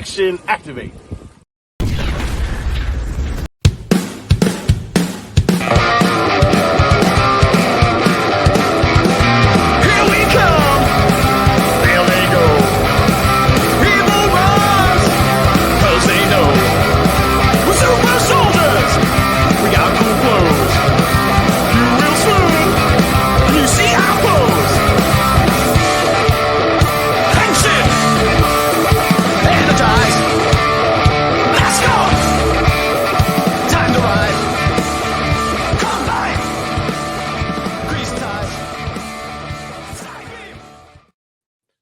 Action activate. Here we come. There they go. People rise, 'cause they know we're super soldiers. We got cool clothes. You real smooth. You see our pose. Tension. Energize. Let's go. Time to ride. Combine. Grease ties.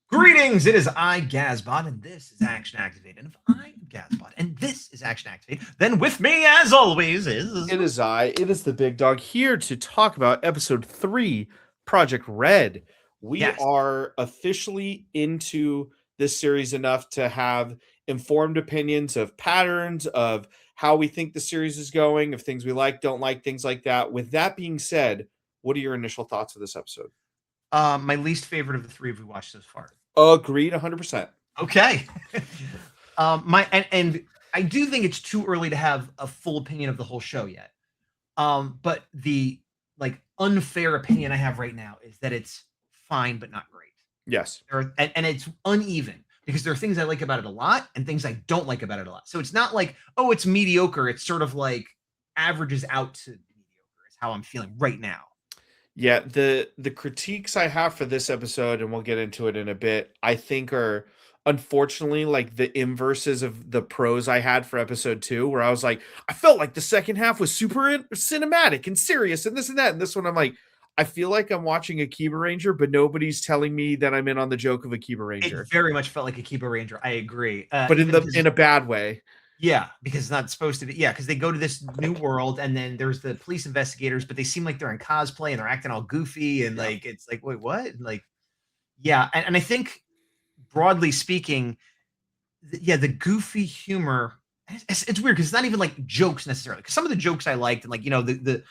Greetings, it is I, Gazbot, and this is Action Activated. And if I am Gazbot, and this is Action Activated, then with me, as always, is... It is the big dog here to talk about episode 3, Project Red. We Yes. are officially into this series enough to have informed opinions of patterns, of how we think the series is going, of things we like, don't like, things like that. With that being said, what are your initial thoughts of this episode? my least favorite of the three we watched so far. Agreed 100%. Okay. And I do think it's too early to have a full opinion of the whole show yet. But the unfair opinion I have right now is that it's fine but not great. Yes. And it's uneven because there are things I like about it a lot and things I don't like about it a lot. So it's not like, oh, it's mediocre. It's sort of like averages out to mediocre is how I'm feeling right now. Yeah, the critiques I have for this episode, and we'll get into it in a bit, I think are unfortunately like the inverses of the pros I had for episode 2, where I was like, I felt like the second half was super cinematic and serious and this and that. And this one, I'm like, I feel like I'm watching Akiba Ranger, but nobody's telling me that I'm in on the joke of Akiba Ranger. It very much felt like Akiba Ranger. I agree. But in a bad way. Yeah, because it's not supposed to be. Yeah, because they go to this new world, and then there's the police investigators, but they seem like they're in cosplay and they're acting all goofy, and like it's like, wait, what? And like, yeah, and I think broadly speaking, the goofy humor. It's weird because it's not even like jokes necessarily. Because some of the jokes I liked, and like the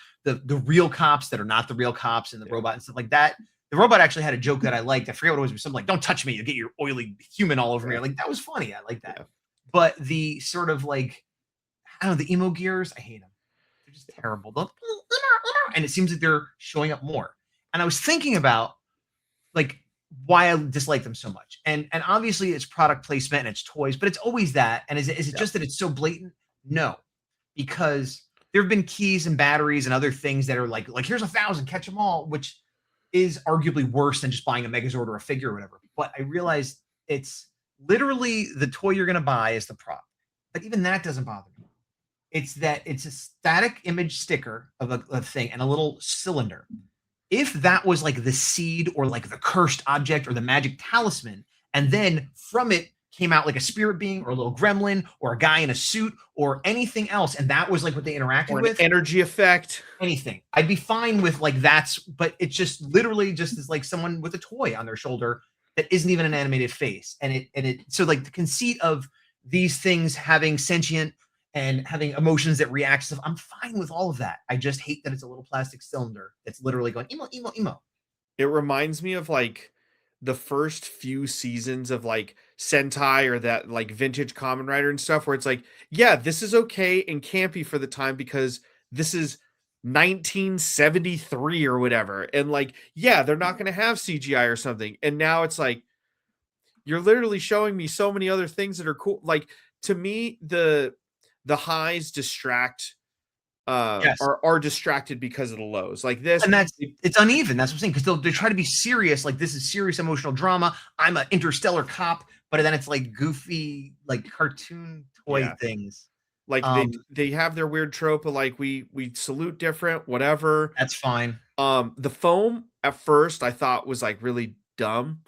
real cops that are not the real cops, and the robot and stuff like that. The robot actually had a joke that I liked. I forget what it was. Something like, "Don't touch me! You'll get your oily human all over me." Like that was funny. I like that. Yeah. But the sort of like, I don't know, the emo gears, I hate them. They're just terrible. And it seems like they're showing up more. And I was thinking about like why I dislike them so much. And obviously it's product placement and it's toys, but it's always that. And is it just that it's so blatant? No, because there have been keys and batteries and other things that are like here's 1,000, catch them all, which is arguably worse than just buying a Megazord or a figure or whatever. But I realized it's literally the toy you're going to buy is the prop. But even that doesn't bother me. It's that it's a static image sticker of a thing and a little cylinder. If that was like the seed or like the cursed object or the magic talisman, and then from it came out like a spirit being or a little gremlin or a guy in a suit or anything else, and that was like what they interacted or with. An energy effect. Anything. I'd be fine with like but it's just literally just as like someone with a toy on their shoulder that isn't even an animated face. And it so like the conceit of these things having sentient and having emotions that react stuff, I'm fine with all of that. I just hate that it's a little plastic cylinder that's literally going emo, emo, emo. It reminds me of like the first few seasons of like Sentai or that like vintage Kamen Rider and stuff, where it's like, yeah, this is okay and campy for the time because this is 1973 or whatever, and like, yeah, they're not going to have CGI or something. And now it's like, you're literally showing me so many other things that are cool. Like, to me, the highs distract are distracted because of the lows. Like this, and it's uneven. That's what I'm saying, because they try to be serious, like this is serious emotional drama, I'm an interstellar cop, but then it's like goofy like cartoon toy things. Like they have their weird trope of like we salute different, whatever. That's fine. The foam at first I thought was like really dumb.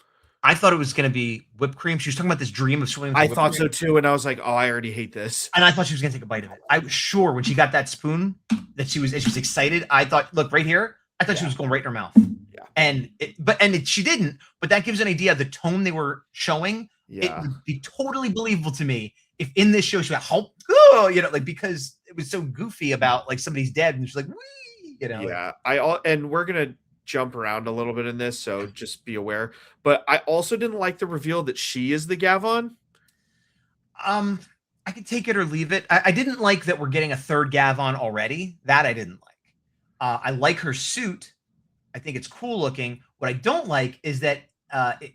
I thought it was going to be whipped cream. She was talking about this dream of swimming. I thought so too, and I was like, oh, I already hate this. And I thought she was going to take a bite of it. I was sure when she got that spoon that she was excited. I thought, look right here. I thought she was going right in her mouth. Yeah. And she didn't. But that gives an idea of the tone they were showing. Yeah. It would be totally believable to me if in this show she went, like because it was so goofy about like somebody's dead and she's like, wee, Yeah, and we're gonna jump around a little bit in this, so just be aware. But I also didn't like the reveal that she is the Gavon. I could take it or leave it. I didn't like that we're getting a third Gavon already. That I didn't like. I like her suit. I think it's cool looking. What I don't like is that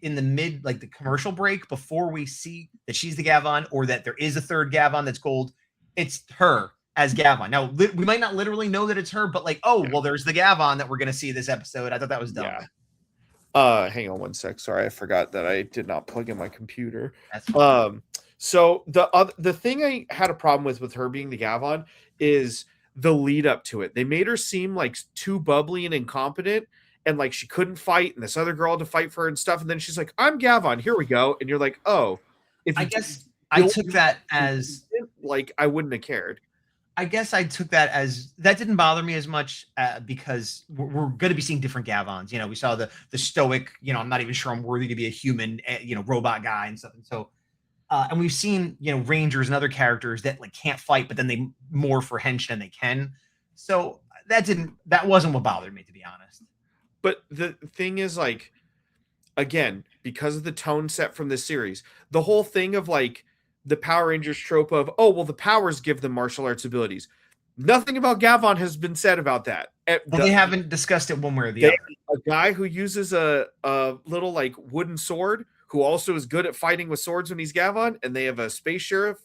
in the mid, like the commercial break, before we see that she's the Gavon or that there is a third Gavon that's gold, it's her as Gavon. Now we might not literally know that it's her, but like, oh, well, there's the Gavon that we're gonna see this episode. I thought that was dumb. Yeah. Hang on one sec. Sorry, I forgot that I did not plug in my computer. That's fine. So the thing I had a problem with her being the Gavon is the lead up to it. They made her seem like too bubbly and incompetent, and like she couldn't fight, and this other girl had to fight for her and stuff. And then she's like, "I'm Gavon. Here we go." And you're like, "Oh, if I you guess I took that as like I wouldn't have cared." I guess I took that as that didn't bother me as much because we're going to be seeing different Gavons. You know, we saw the stoic. You know, I'm not even sure I'm worthy to be a human. You know, robot guy and stuff. And so, and we've seen rangers and other characters that like can't fight, but then they more for hench than they can. So that wasn't what bothered me, to be honest. But the thing is, like, again, because of the tone set from this series, the whole thing of like the Power Rangers trope of, oh, well, the powers give them martial arts abilities. Nothing about Gavon has been said about that. They haven't discussed it one way or the other. A guy who uses a little like wooden sword who also is good at fighting with swords when he's Gavon, and they have a space sheriff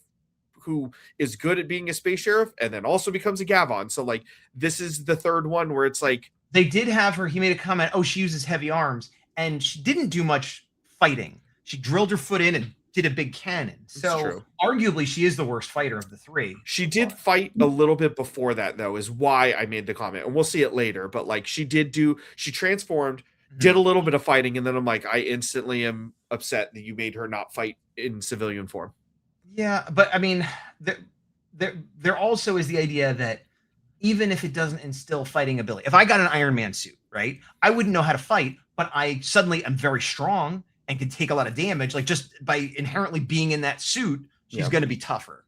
who is good at being a space sheriff and then also becomes a Gavon. So like this is the third one where it's like they did have her. He made a comment, oh, she uses heavy arms, and she didn't do much fighting. She drilled her foot in and did a big cannon. So arguably she is the worst fighter of the three. She did fight a little bit before that, though, is why I made the comment. And we'll see it later. But like she transformed, did a little bit of fighting, and then I'm like, I instantly am upset that you made her not fight in civilian form. Yeah, but I mean, there also is the idea that even if it doesn't instill fighting ability, if I got an Iron Man suit, right, I wouldn't know how to fight, but I suddenly am very strong and can take a lot of damage, like just by inherently being in that suit, she's going to be tougher.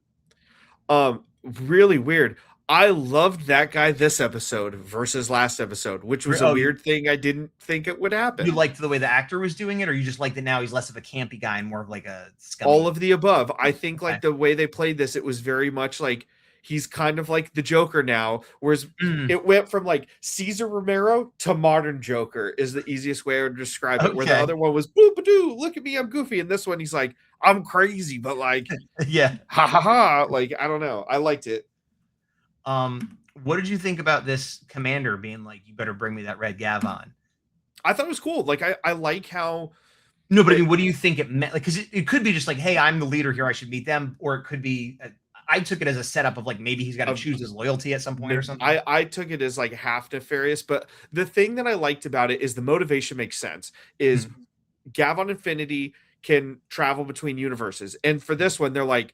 Really weird. I loved that guy this episode versus last episode, which was a weird thing. I didn't think it would happen. You liked the way the actor was doing it, or you just like that now he's less of a campy guy and more of like a scummy? All of the above. I think like the way they played this, it was very much like he's kind of like the Joker now, whereas it went from like Cesar Romero to modern Joker is the easiest way to describe it. Where the other one was boop-a-doo, look at me, I'm goofy. And this one, he's like, I'm crazy, but like, yeah, ha ha ha. Like, I don't know. I liked it. What did you think about this commander being like, you better bring me that red Gavon? I thought it was cool. Like, I like how. No, but I mean, what do you think it meant? Like, because it could be just like, hey, I'm the leader here, I should meet them. Or it could be, I took it as a setup of like, maybe he's got to choose his loyalty at some point or something. I took it as like half nefarious, but the thing that I liked about it is the motivation makes sense. Is Gavon Infinity can travel between universes. And for this one, they're like,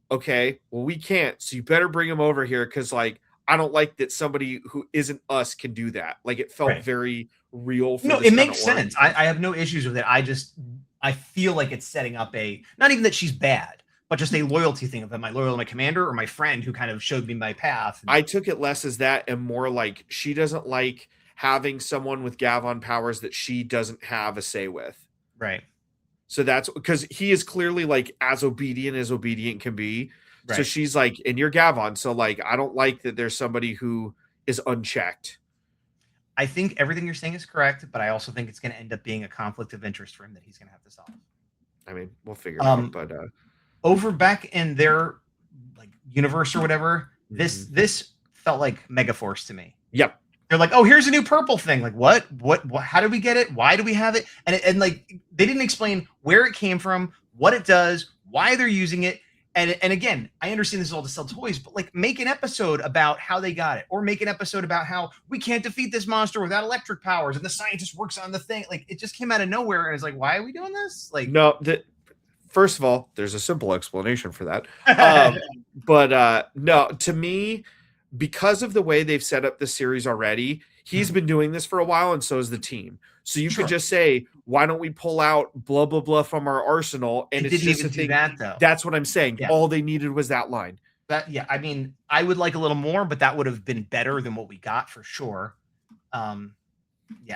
okay, well, we can't. So you better bring him over here because like, I don't like that somebody who isn't us can do that. Like it felt very real. No, it makes sense. I have no issues with it. I feel like it's setting up not even that she's bad, but just a loyalty thing of am I loyal to my commander or my friend who kind of showed me my path. I took it less as that and more like she doesn't like having someone with Gavon powers that she doesn't have a say with. Right. So that's because he is clearly like as obedient can be. Right. So she's like, and you're Gavon. So like, I don't like that there's somebody who is unchecked. I think everything you're saying is correct, but I also think it's going to end up being a conflict of interest for him that he's going to have to solve. I mean, we'll figure it out, but over back in their like universe or whatever, this felt like Megaforce to me. Yep. They're like, oh, here's a new purple thing. Like, what? How did we get it? Why do we have it? And like, they didn't explain where it came from, what it does, why they're using it. And again, I understand this is all to sell toys, but like, make an episode about how they got it, or make an episode about how we can't defeat this monster without electric powers, and the scientist works on the thing. Like, it just came out of nowhere, and it's like, why are we doing this? Like, no, first of all, there's a simple explanation for that. But no, to me, because of the way they've set up the series already, he's been doing this for a while, and so is the team. So you could just say, why don't we pull out blah, blah, blah from our arsenal? And it's just a thing. That's what I'm saying. Yeah. All they needed was that line. I mean, I would like a little more, but that would have been better than what we got for sure. Yeah,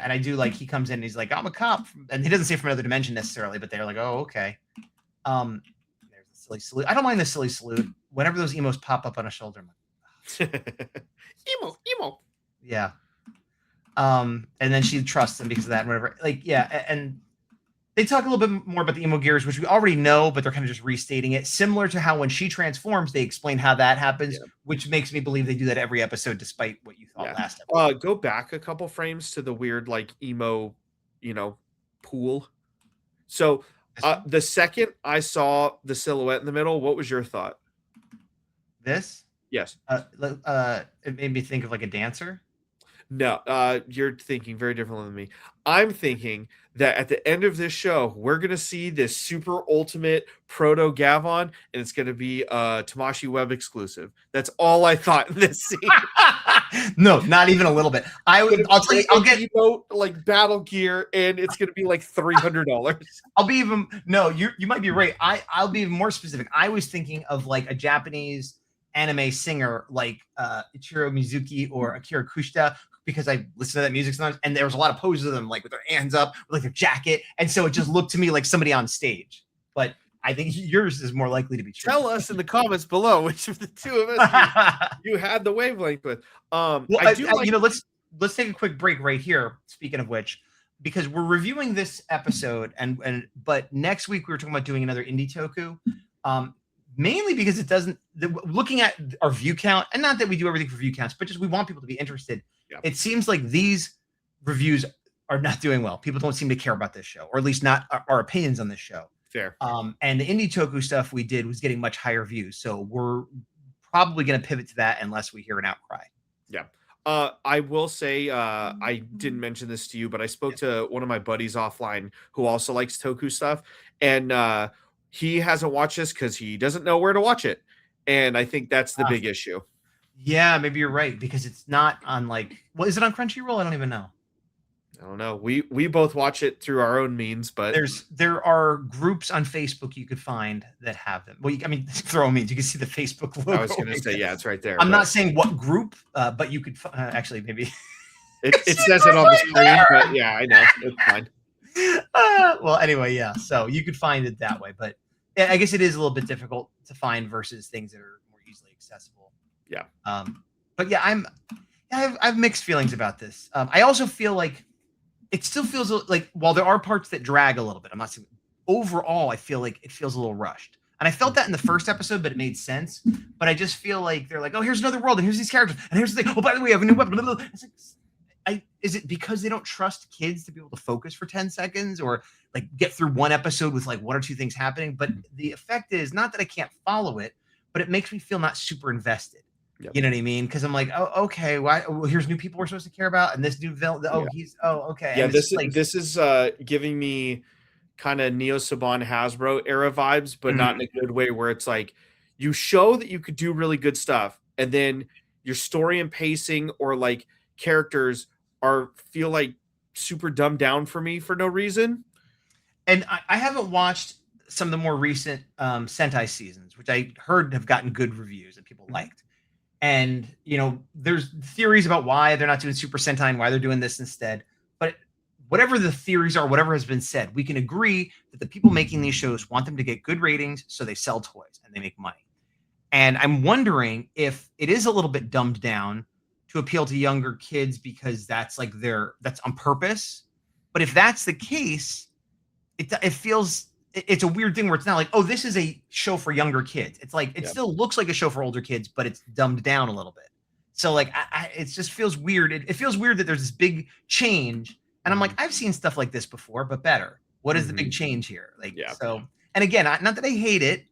and I do like he comes in and he's like, I'm a cop. And he doesn't say from another dimension necessarily, but they're like, oh, okay. There's the silly salute. I don't mind the silly salute. Whenever those emos pop up on a shoulder, I'm like, emo. yeah. And then she trusts them because of that and whatever. Like, yeah, and they talk a little bit more about the emo gears, which we already know, but they're kind of just restating it. Similar to how when she transforms, they explain how that happens, which makes me believe they do that every episode, despite what you thought last episode. Go back a couple frames to the weird like emo, pool. So the second I saw the silhouette in the middle, what was your thought? This? Yes. It made me think of like a dancer. No, you're thinking very differently than me. I'm thinking that at the end of this show, we're gonna see this super ultimate proto Gavon, and it's gonna be a Tamashi Web exclusive. That's all I thought in this scene. No, not even a little bit. I'll tell you, I'll get emote, like battle gear, and it's gonna be like $300. I'll be even you might be right. I'll be even more specific. I was thinking of like a Japanese anime singer like Ichiro Mizuki or Akira Kushida, because I listen to that music sometimes, and there was a lot of poses of them like with their hands up, with like their jacket, and so it just looked to me like somebody on stage. But I think yours is more likely to be true. Tell us in the comments below which of the two of us you had the wavelength with. Let's take a quick break right here. Speaking of which, because we're reviewing this episode, but next week we were talking about doing another indie toku. Mainly because it doesn't. Looking at our view count, and not that we do everything for view counts, but just we want people to be interested. Yeah. It seems like these reviews are not doing well. People don't seem to care about this show, or at least not our opinions on this show. Fair. And the indie toku stuff we did was getting much higher views, so we're probably going to pivot to that unless we hear an outcry. Yeah. I will say, I didn't mention this to you, but I spoke to one of my buddies offline who also likes toku stuff, and he hasn't watched this because he doesn't know where to watch it, and I think that's the big issue. Yeah, maybe you're right, because it's not on is it on Crunchyroll? I don't even know. I don't know. We both watch it through our own means, but there are groups on Facebook you could find that have them. Well, throw means you can see the Facebook logo. I was going to say, yeah, it's right there. I'm not saying what group, but you could actually maybe. It says it on the screen, but yeah, I know it's fine. Well, anyway, yeah. So you could find it that way, but I guess it is a little bit difficult to find versus things that are more easily accessible. Yeah. But yeah, I have mixed feelings about this. I also feel like it still feels like, while there are parts that drag a little bit, I'm not saying overall, I feel like it feels a little rushed. And I felt that in the first episode, but it made sense. But I just feel like they're like, oh, here's another world, and here's these characters, and here's the thing. Oh, by the way, we have a new weapon. It's like, is it because they don't trust kids to be able to focus for 10 seconds or like get through one episode with like one or two things happening? But the effect is not that I can't follow it, but it makes me feel not super invested. Yep. You know what I mean? Because I'm like, oh, okay, why? Well, here's new people we're supposed to care about, and this new villain. Oh, okay. Yeah, this is giving me kind of Neo Saban Hasbro era vibes, but not in a good way. Where it's like you show that you could do really good stuff, and then your story and pacing or like characters feel like super dumbed down for me for no reason. And I haven't watched some of the more recent Sentai seasons, which I heard have gotten good reviews and people liked. And, there's theories about why they're not doing Super Sentai and why they're doing this instead. But whatever the theories are, whatever has been said, we can agree that the people making these shows want them to get good ratings so they sell toys and they make money. And I'm wondering if it is a little bit dumbed down to appeal to younger kids because that's on purpose. But if that's the case, it feels... It's a weird thing where it's not like, oh, this is a show for younger kids. It's like, it still looks like a show for older kids, but it's dumbed down a little bit. So like, it just feels weird. It feels weird that there's this big change. And I'm like, I've seen stuff like this before, but better. What is the big change here? So, and again, not that I hate it.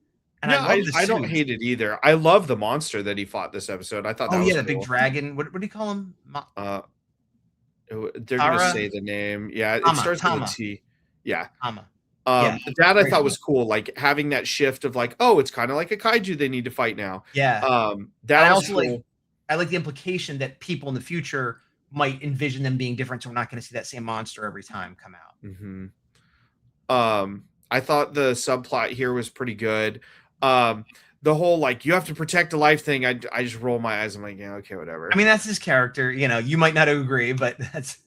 And I don't hate it either. I love the monster that he fought this episode. I thought that was cool. The big dragon. What do you call him? They're going to say the name. Yeah. It starts with a T. Yeah. Tama. That I thought was cool, like having that shift of like, oh, it's kind of like a kaiju they need to fight now. Yeah. That I was also cool. I like the implication that people in the future might envision them being different, so we're not going to see that same monster every time come out. I thought the subplot here was pretty good. The whole like you have to protect a life thing, I just roll my eyes. I'm like, yeah, okay, whatever. I mean, that's his character. You might not agree, but that's.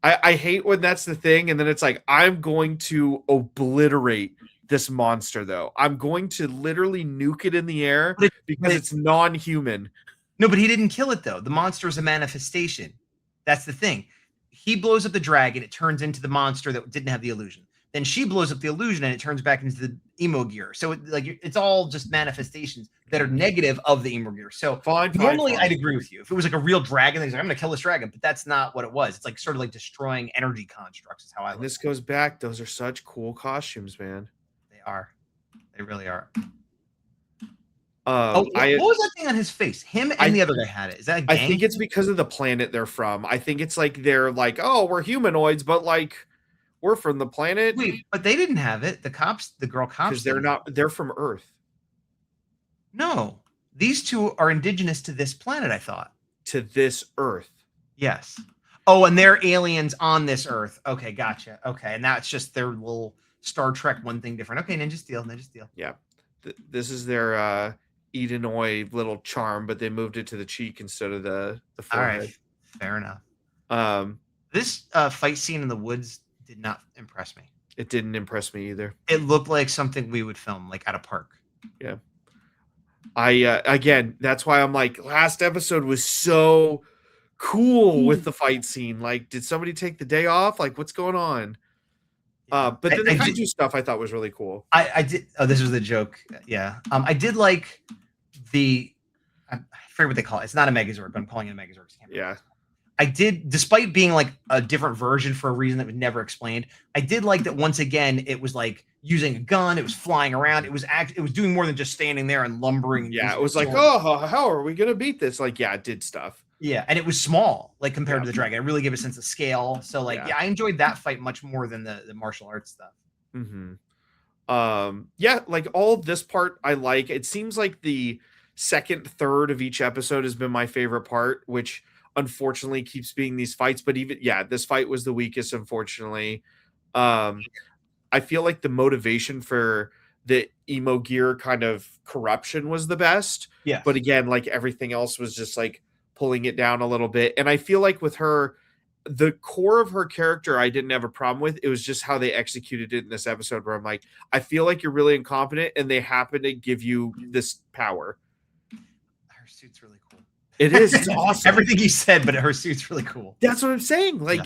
I hate when that's the thing, and then it's like I'm going to obliterate this monster though. I'm going to literally nuke it in the air because it's non-human. No, but he didn't kill it though. The monster is a manifestation. That's the thing. He blows up the dragon, it turns into the monster that didn't have the illusion. Then she blows up the illusion and it turns back into the emo gear. So it's all just manifestations that are negative of the emo gear. So normally I'd agree with you. If it was like a real dragon, he's like, I'm gonna kill this dragon, but that's not what it was. It's like sort of like destroying energy constructs is how I look. This goes back. Those are such cool costumes, man. They are. They really are. What was that thing on his face? Him and the other guy had it. Is that a gang? I think it's because of the planet they're from. I think it's like they're like, oh, we're humanoids, but like we're from the planet. Wait, but they didn't have it. The girl cops. Because they're from Earth. No, these two are indigenous to this planet, I thought. To this Earth. Yes. Oh, and they're aliens on this Earth. Okay, gotcha. Okay, and that's just their little Star Trek one thing different. Okay, Ninja Steel. Yeah. This is their Edenoi little charm, but they moved it to the cheek instead of the forehead. All right, fair enough. This fight scene in the woods did not impress me. It didn't impress me either. It looked like something we would film like at a park. Yeah. Again, that's why I'm like, last episode was so cool with the fight scene. Like, did somebody take the day off? Like, what's going on? But then the kaiju stuff I thought was really cool. I did. Oh, this was the joke. Yeah. I did like I forget what they call it. It's not a Megazord, but I'm calling it a Megazord. Yeah. I did, despite being like a different version for a reason that was never explained. I did like that once again. It was like using a gun. It was flying around. It was doing more than just standing there and lumbering. Yeah, it was like, oh, how are we gonna beat this? Like, yeah, it did stuff. Yeah, and it was small, like compared to the dragon. It really gave a sense of scale. So, like, yeah, I enjoyed that fight much more than the martial arts stuff. Yeah, like all of this part I like. It seems like the second third of each episode has been my favorite part, which unfortunately keeps being these fights. But even this fight was the weakest, unfortunately. I feel like the motivation for the emo gear kind of corruption was the best. Yeah. But again, like everything else was just like pulling it down a little bit. And I feel like with her, the core of her character, I didn't have a problem with. It was just how they executed it in this episode where I'm like, I feel like you're really incompetent and they happen to give you this power. Her suit's really cool. It is. It's awesome. Everything you said, but her suit's really cool. That's what I'm saying. Like,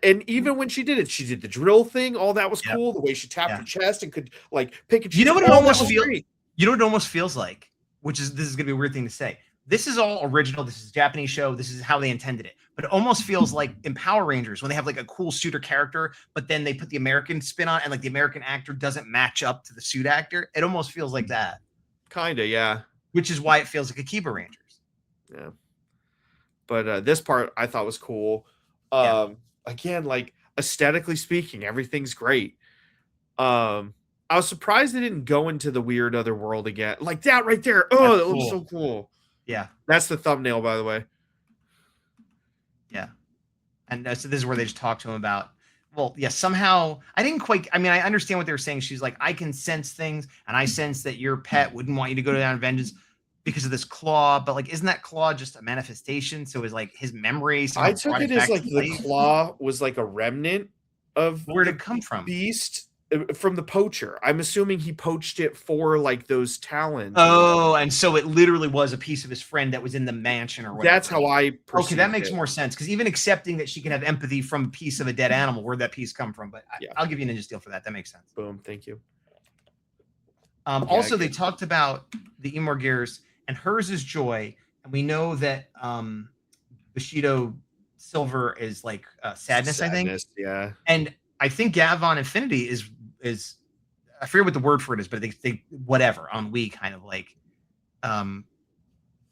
and even when she did the drill thing, all that was cool. The way she tapped her chest and could like pick and choose. You know what it almost feels? You know what it almost feels like? This is gonna be a weird thing to say. This is all original. This is a Japanese show. This is how they intended it. But it almost feels like in Power Rangers when they have like a cool suit or character, but then they put the American spin on, and like the American actor doesn't match up to the suit actor. It almost feels like that. Kinda, yeah. Which is why it feels like Akiba Rangers. Yeah. But this part I thought was cool. Again, like aesthetically speaking, everything's great. I was surprised they didn't go into the weird other world again. Like that right there. Oh, that looks so cool. Yeah. That's the thumbnail, by the way. Yeah. And so this is where they just talk to him about, well, yeah, somehow I understand what they were saying. She's like, I can sense things, and I sense that your pet wouldn't want you to go down vengeance because of this claw. But like, isn't that claw just a manifestation? So it was like his memory. I took it as like the claw was like a remnant of where did it come from? Beast. From the poacher. I'm assuming he poached it for like those talons. Oh, and so it literally was a piece of his friend that was in the mansion or whatever. That's how I perceived Okay, that makes more sense, because even accepting that she can have empathy from a piece of a dead animal, where'd that piece come from? But I'll give you Ninja Steel for that. That makes sense. Boom, thank you. Also, they talked about the Emor Gears, and hers is joy, and we know that Bushido Silver is like sadness, I think. Yeah. And I think Gavon Infinity is I forget what the word for it is, but they whatever on we kind of like and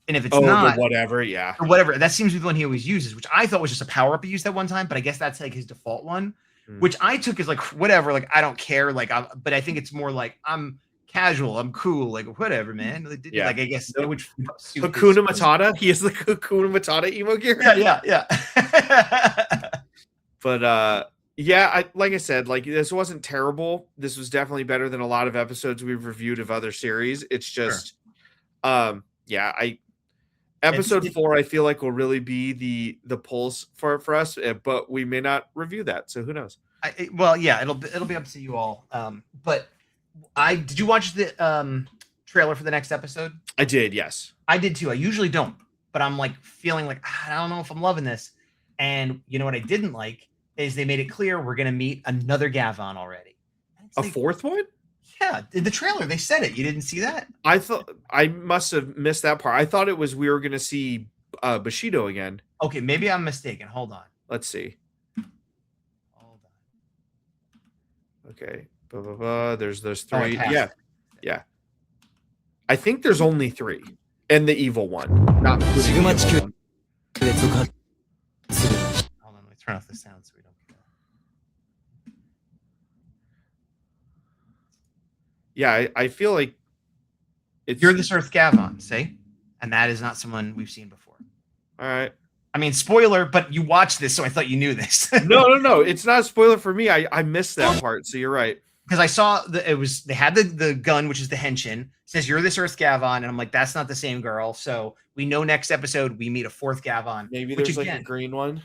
if it's not whatever, or whatever, that seems to be the one he always uses, which I thought was just a power up he used that one time, but I guess that's like his default one, which I took as like whatever, like I don't care, like but I think it's more like I'm casual, I'm cool, like whatever, man. Like I guess which Hakuna Matata. He is the Hakuna Matata emo gear. Yeah. But like I said, like this wasn't terrible. This was definitely better than a lot of episodes we've reviewed of other series. It's just, episode 4, I feel like will really be the pulse for us, but we may not review that. So who knows? It'll be up to you all. But Did you watch the trailer for the next episode? I did, yes. I did too. I usually don't, but I'm like feeling like I don't know if I'm loving this. And you know what I didn't like is they made it clear we're gonna meet another Gavon already. And it's A like, fourth one? yeah, in the trailer they said it. You didn't see that? I thought I must have missed that part. I thought it was we were gonna see Bushido again. Okay, maybe I'm mistaken. Hold on. Let's see. Hold on. Okay. Blah, blah, blah. There's those Oh, I three. passed Yeah. it. Yeah. I think there's only 3. And the evil one. Not including the evil one. Hold on, let me turn off the sound so we don't get that. Yeah, I feel like it's You're this Earth Gavon, see? And that is not someone we've seen before. all right. I mean, spoiler, but you watched this, so I thought you knew this. No. It's not a spoiler for me. I missed that part, so you're right. Because I saw they had the gun, which is the henshin, says you're this Earth Gavon, and I'm like, that's not the same girl. So we know next episode we meet a fourth Gavon. Maybe which there's like again, a green one.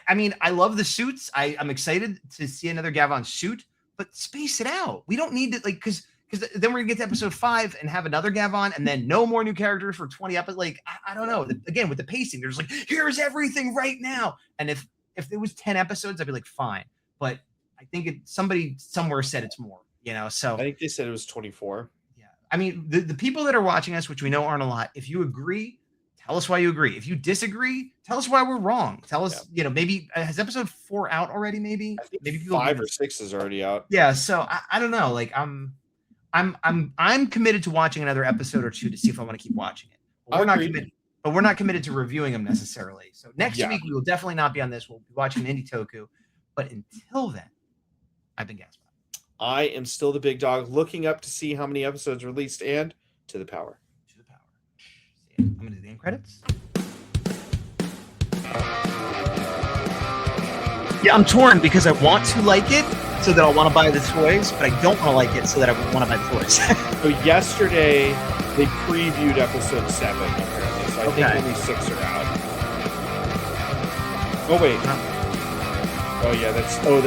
I mean, I love the suits. I'm excited to see another Gavon suit, but space it out. We don't need to because then we're gonna get to episode 5 and have another Gavon, and then no more new characters for 20 episodes. Like I don't know. Again, with the pacing, there's like here's everything right now. And if it was 10 episodes, I'd be like fine. But I think somebody somewhere said it's more. So I think they said it was 24. yeah. I mean, the people that are watching us, which we know aren't a lot, if you agree, tell us why you agree. If you disagree, tell us why we're wrong. Tell us, maybe has episode 4 out already? Maybe I think maybe people 5 or 6 is already out. Yeah, so I don't know. Like I'm committed to watching another episode or 2 to see if I want to keep watching it. But we're not committed to reviewing them necessarily. So next week we will definitely not be on this. We'll be watching Indie Toku. But until then, I've been Gaspar. I am still the big dog, looking up to see how many episodes released and to the power. To the power. I'm gonna do the end credits. Yeah, I'm torn because I want to like it so that I'll want to buy the toys, but I don't want to like it so that I want to buy the toys. So yesterday they previewed episode 7 apparently. So I think only 6 are out. Oh wait. Oh yeah, that's OG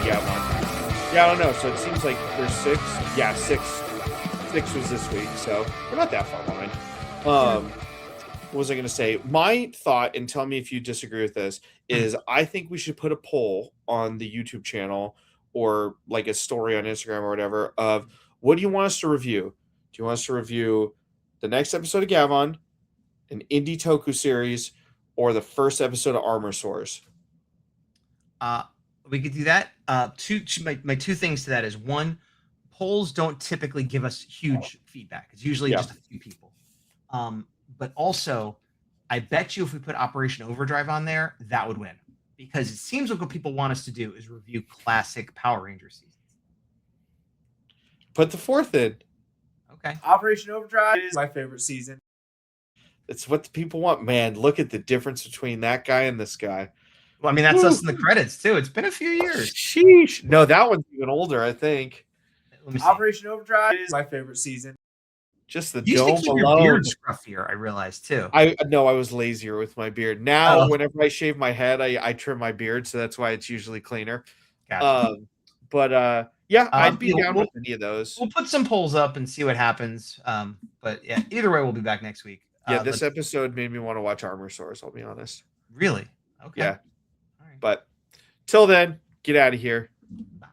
Gavon. Yeah, I don't know. So it seems like there's 6. Yeah, 6. 6 was this week, so we're not that far behind. What was I going to say? My thought, and tell me if you disagree with this, is I think we should put a poll on the YouTube channel or like a story on Instagram or whatever of what do you want us to review? Do you want us to review the next episode of Gavon, an Indie Toku series, or the first episode of Armor Source? We could do that. My 2 things to that is 1, polls don't typically give us huge feedback. It's usually just a few people. But also, I bet you if we put Operation Overdrive on there, that would win. Because it seems like what people want us to do is review classic Power Ranger seasons. Put the 4th in. Okay. Operation Overdrive is my favorite season. It's what the people want. Man, look at the difference between that guy and this guy. Well, I mean, that's us in the credits, too. It's been a few years. Sheesh. No, that one's even older, I think. Let me see. Operation Overdrive is my favorite season. Just the You used to dome keep your alone. beard scruffier, I realized, too. I was lazier with my beard. Now, whenever I shave my head, I trim my beard, so that's why it's usually cleaner. Gotcha. Yeah, I'd be down with any of those. We'll put some polls up and see what happens. But yeah, either way, we'll be back next week. Yeah, this episode made me want to watch Armor Source, I'll be honest. Really? Okay. Yeah. All right. But till then, get out of here. Bye.